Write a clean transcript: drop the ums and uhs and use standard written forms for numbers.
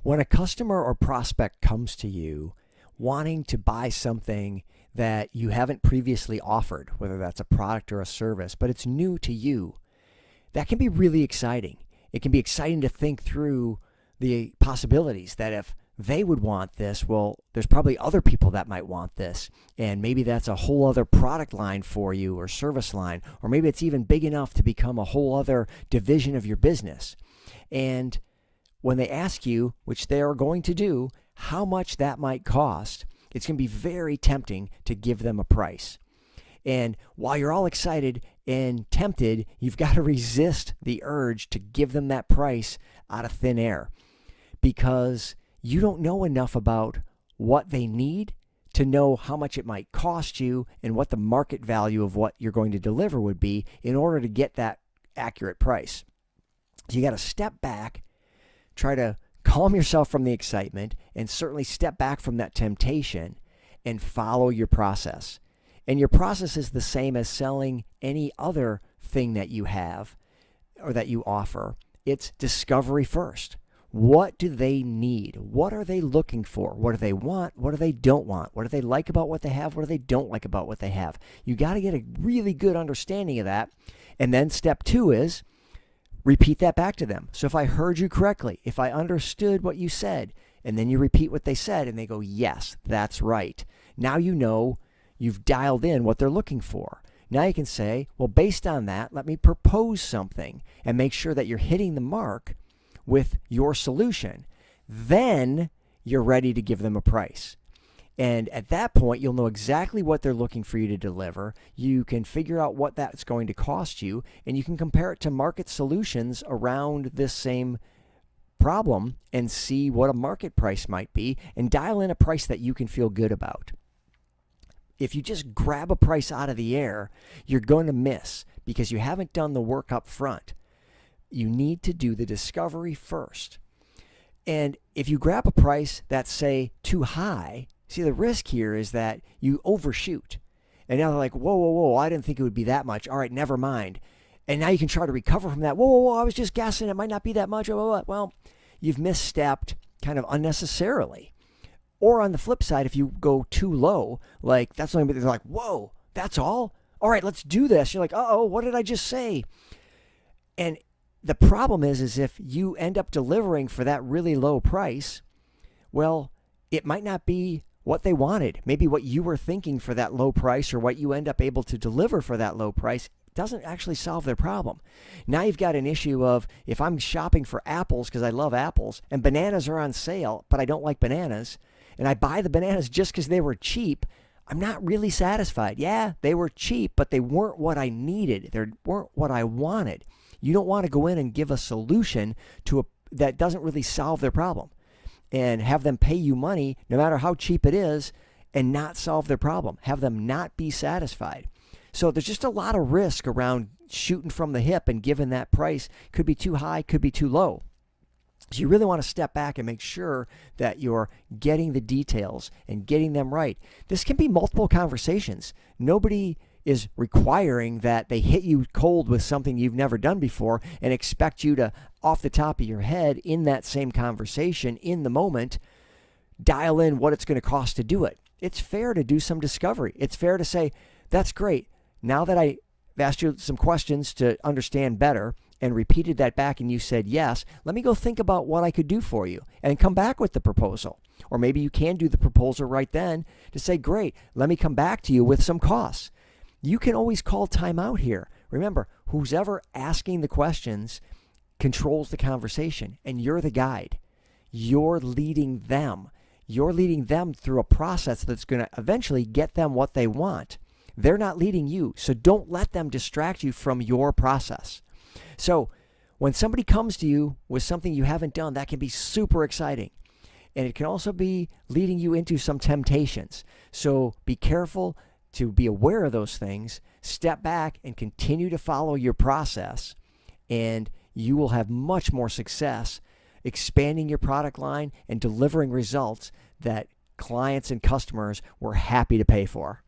When a customer or prospect comes to you wanting to buy something that you haven't previously offered, whether that's a product or a service, but it's new to you, that can be really exciting. It can be exciting to think through the possibilities that if they would want this, well, there's probably other people that might want this. And maybe that's a whole other product line for you or service line, or maybe it's even big enough to become a whole other division of your business. And when they ask you, which they are going to do, how much that might cost, it's going to be very tempting to give them a price. And while you're all excited and tempted, you've got to resist the urge to give them that price out of thin air, because you don't know enough about what they need to know how much it might cost you and what the market value of what you're going to deliver would be in order to get that accurate price. So you got to step back, try to calm yourself from the excitement, and certainly step back from that temptation and follow your process. And your process is the same as selling any other thing that you have or that you offer. It's discovery first. What do they need? What are they looking for? What do they want? What do they don't want? What do they like about what they have? What do they don't like about what they have? You got to get a really good understanding of that. And then step 2 is repeat that back to them. So if I heard you correctly, if I understood what you said, and then you repeat what they said and they go, yes, that's right. Now you know you've dialed in what they're looking for. Now you can say, well, based on that, let me propose something and make sure that you're hitting the mark with your solution. Then you're ready to give them a price. And at that point, you'll know exactly what they're looking for you to deliver. You can figure out what that's going to cost you, and you can compare it to market solutions around this same problem and see what a market price might be and dial in a price that you can feel good about. If you just grab a price out of the air, you're going to miss because you haven't done the work up front. You need to do the discovery first. And if you grab a price that's, say, too high, see, the risk here is that you overshoot. And now they're like, whoa, I didn't think it would be that much. All right, never mind. And now you can try to recover from that. Whoa, I was just guessing. It might not be that much. Well, you've misstepped kind of unnecessarily. Or on the flip side, if you go too low, like that's only, they're like, whoa, that's all? All right, let's do this. You're like, uh-oh, what did I just say? And the problem is if you end up delivering for that really low price, well, it might not be what they wanted. Maybe what you were thinking for that low price or what you end up able to deliver for that low price doesn't actually solve their problem. Now you've got an issue of, if I'm shopping for apples because I love apples and bananas are on sale, but I don't like bananas, and I buy the bananas just because they were cheap, I'm not really satisfied. Yeah, they were cheap, but they weren't what I needed. They weren't what I wanted. You don't want to go in and give a solution that doesn't really solve their problem and have them pay you money no matter how cheap it is and not solve their problem. Have them not be satisfied. So there's just a lot of risk around shooting from the hip and giving that price. Could be too high, could be too low. So you really want to step back and make sure that you're getting the details and getting them right. This can be multiple conversations. Nobody is requiring that they hit you cold with something you've never done before and expect you to, off the top of your head, in that same conversation, in the moment, dial in what it's going to cost to do it. It's fair to do some discovery. It's fair to say, that's great. Now that I've asked you some questions to understand better and repeated that back and you said yes, let me go think about what I could do for you and come back with the proposal. Or maybe you can do the proposal right then to say, great, let me come back to you with some costs. You can always call time out here. Remember, who's ever asking the questions controls the conversation, and you're the guide. You're leading them. You're leading them through a process that's going to eventually get them what they want. They're not leading you, so don't let them distract you from your process. So when somebody comes to you with something you haven't done, that can be super exciting. And it can also be leading you into some temptations. So be careful to be aware of those things, step back and continue to follow your process, and you will have much more success expanding your product line and delivering results that clients and customers were happy to pay for.